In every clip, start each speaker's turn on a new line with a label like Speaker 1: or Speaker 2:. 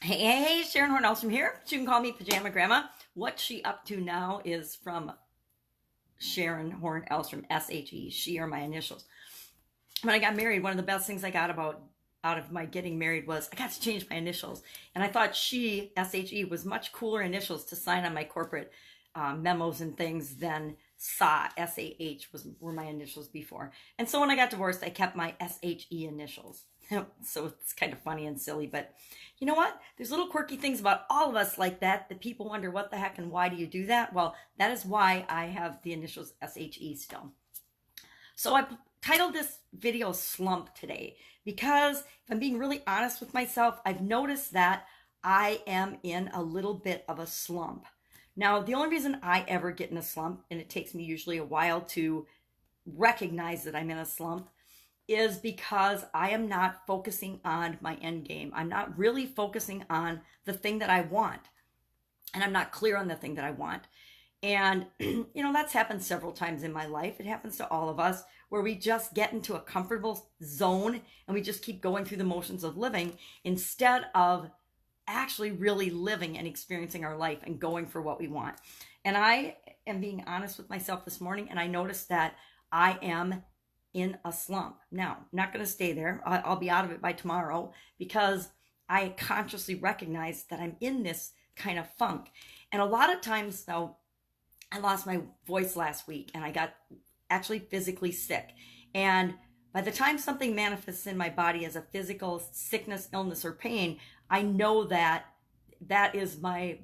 Speaker 1: Hey, Sharon Horne-Ellstrom here. You can call me Pajama Grandma. What she up to now is from Sharon Horne-Ellstrom, S-H-E. She are my initials. When I got married, one of the best things I got out of my getting married was I got to change my initials. And I thought she, S-H-E, was much cooler initials to sign on my corporate memos and things than SA, S-A-H, were my initials before. And so when I got divorced, I kept my S-H-E initials. So it's kind of funny and silly, but you know what? There's little quirky things about all of us like that people wonder what the heck and why do you do that? Well, that is why I have the initials S-H-E still. So I titled this video Slump today because if I'm being really honest with myself, I've noticed that I am in a little bit of a slump. Now, the only reason I ever get in a slump, and it takes me usually a while to recognize that I'm in a slump, is because I am not focusing on my end game. I'm not really focusing on the thing that I want. And I'm not clear on the thing that I want. And, that's happened several times in my life. It happens to all of us where we just get into a comfortable zone and we just keep going through the motions of living instead of actually really living and experiencing our life and going for what we want. And I am being honest with myself this morning, and I noticed that I am in a slump. Now, I'm not going to stay there. I'll be out of it by tomorrow because I consciously recognize that I'm in this kind of funk. And a lot of times, though, I lost my voice last week and I got actually physically sick. And by the time something manifests in my body as a physical sickness, illness, or pain, I know that that is my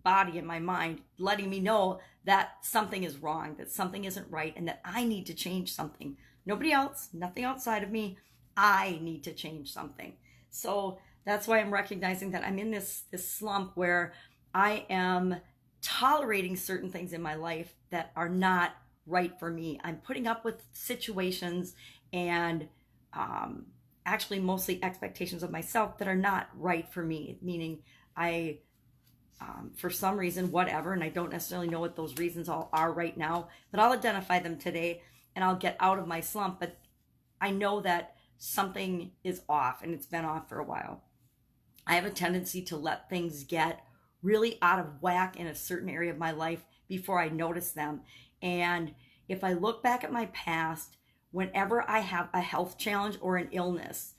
Speaker 1: body and my mind letting me know that something is wrong, that something isn't right, and that I need to change something. Nobody else, nothing outside of me. I need to change something. So that's why I'm recognizing that I'm in this slump where I am tolerating certain things in my life that are not right for me. I'm putting up with situations and actually mostly expectations of myself that are not right for me, meaning I for some reason, whatever, and I don't necessarily know what those reasons all are right now, but I'll identify them today and I'll get out of my slump. But I know that something is off, and it's been off for a while. I have a tendency to let things get really out of whack in a certain area of my life before I notice them. And if I look back at my past, whenever I have a health challenge or an illness,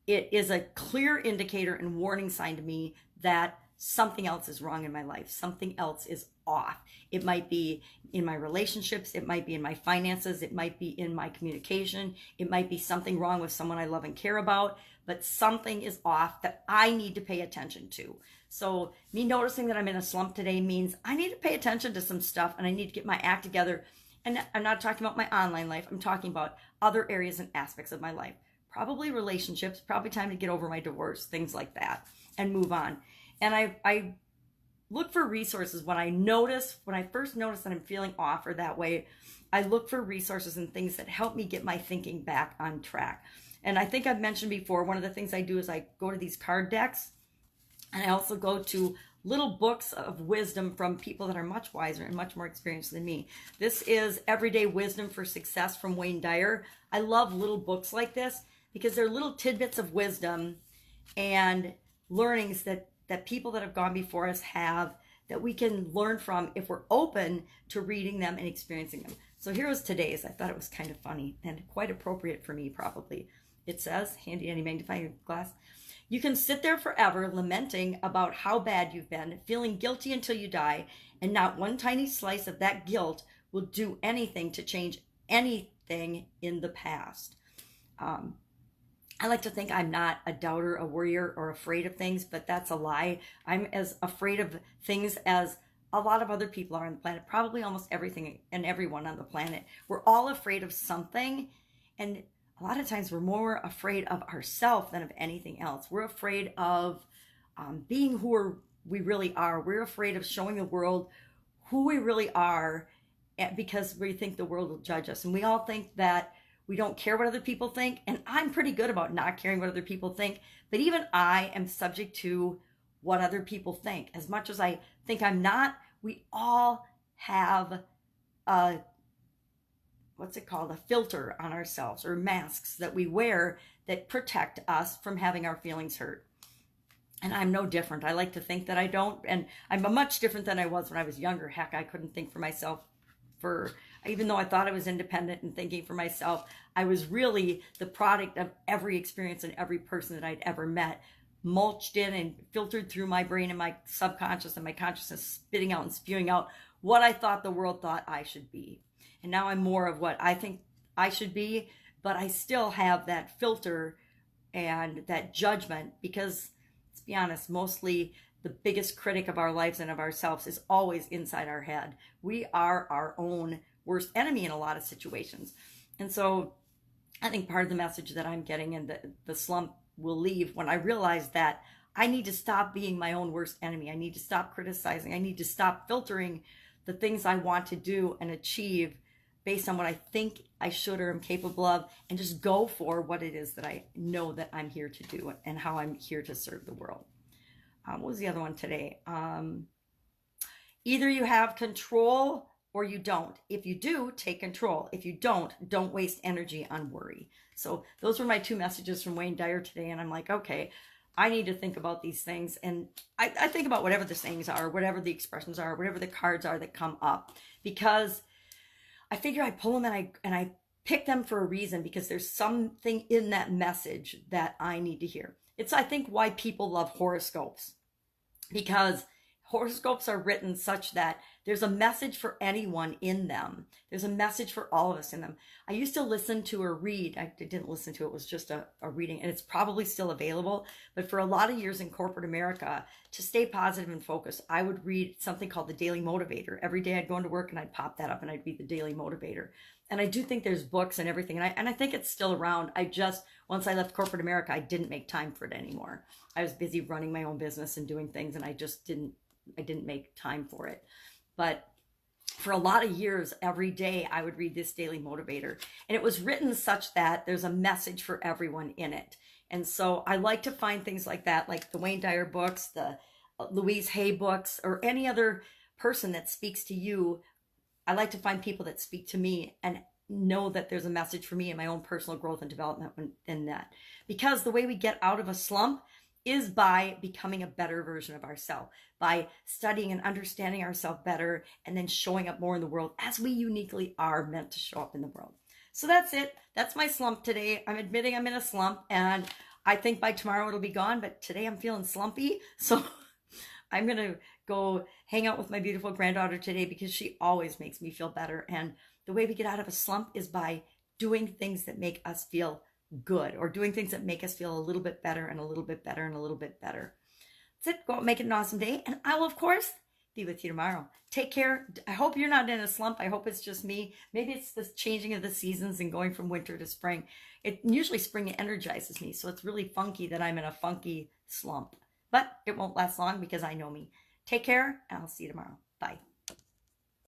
Speaker 1: it is a clear indicator and warning sign to me that something else is wrong in my life. Something else is off. It might be in my relationships. It might be in my finances. It might be in my communication. It might be something wrong with someone I love and care about, but something is off that I need to pay attention to. So me noticing that I'm in a slump today means I need to pay attention to some stuff and I need to get my act together. And I'm not talking about my online life. I'm talking about other areas and aspects of my life. Probably relationships, probably time to get over my divorce, things like that, and move on. And I look for resources when I first notice that I'm feeling off or that way. I look for resources and things that help me get my thinking back on track. And I think I've mentioned before, one of the things I do is I go to these card decks, and I also go to little books of wisdom from people that are much wiser and much more experienced than me. This is Everyday Wisdom for Success from Wayne Dyer. I love little books like this because they're little tidbits of wisdom and learnings that people that have gone before us have that we can learn from if we're open to reading them and experiencing them. So here was today's. I thought it was kind of funny and quite appropriate for me probably. It says, handy dandy magnifying glass, you can sit there forever lamenting about how bad you've been, feeling guilty until you die, and not one tiny slice of that guilt will do anything to change anything in the past. I like to think I'm not a doubter, a worrier, or afraid of things, but that's a lie. I'm as afraid of things as a lot of other people are on the planet, probably almost everything and everyone on the planet. We're all afraid of something, and a lot of times we're more afraid of ourselves than of anything else. We're afraid of being who we really are. We're afraid of showing the world who we really are because we think the world will judge us. And we all think that we don't care what other people think. And I'm pretty good about not caring what other people think. But even I am subject to what other people think. As much as I think I'm not, we all have a a filter on ourselves, or masks that we wear that protect us from having our feelings hurt. And I'm no different. I like to think that I don't. And I'm much different than I was when I was younger. Heck, I couldn't think for myself for, even though I thought I was independent and thinking for myself, I was really the product of every experience and every person that I'd ever met, mulched in and filtered through my brain and my subconscious and my consciousness, spitting out and spewing out what I thought the world thought I should be. And now I'm more of what I think I should be, but I still have that filter and that judgment because, let's be honest, mostly the biggest critic of our lives and of ourselves is always inside our head. We are our own worst enemy in a lot of situations. And so I think part of the message that I'm getting and the slump will leave when I realize that I need to stop being my own worst enemy. I need to stop criticizing. I need to stop filtering the things I want to do and achieve based on what I think I should or am capable of, and just go for what it is that I know that I'm here to do and how I'm here to serve the world. What was the other one today? Either you have control or you don't. If you do, take control. If you don't waste energy on worry. So those were my two messages from Wayne Dyer today. And I'm like, okay, I need to think about these things. And I think about whatever the sayings are, whatever the expressions are, whatever the cards are that come up, because I figure I pull them and I pick them for a reason, because there's something in that message that I need to hear. It's, I think, why people love horoscopes, because horoscopes are written such that there's a message for anyone in them. There's a message for all of us in them. I used to listen to or read. I didn't listen to it. It was just a reading, and it's probably still available. But for a lot of years in corporate America, to stay positive and focused, I would read something called the Daily Motivator. Every day I'd go into work and I'd pop that up and I'd read the Daily Motivator. And I do think there's books and everything. And I think it's still around. Once I left corporate America, I didn't make time for it anymore. I was busy running my own business and doing things, and I didn't make time for it. But for a lot of years, every day I would read this Daily Motivator, and it was written such that there's a message for everyone in it. And so I like to find things like that, like the Wayne Dyer books, the Louise Hay books, or any other person that speaks to you. I like to find people that speak to me and know that there's a message for me in my own personal growth and development in that. Because the way we get out of a slump is by becoming a better version of ourselves, by studying and understanding ourselves better, and then showing up more in the world as we uniquely are meant to show up in the world. So that's it. That's my slump today. I'm admitting I'm in a slump, and I think by tomorrow it'll be gone, but today I'm feeling slumpy. So I'm going to go hang out with my beautiful granddaughter today, because she always makes me feel better. And the way we get out of a slump is by doing things that make us feel good, or doing things that make us feel a little bit better and a little bit better and a little bit better. That's it. Go out and make it an awesome day. And I will, of course, be with you tomorrow. Take care. I hope you're not in a slump. I hope it's just me. Maybe it's the changing of the seasons and going from winter to spring. Usually spring energizes me. So it's really funky that I'm in a funky slump. But it won't last long, because I know me. Take care, and I'll see you tomorrow. Bye.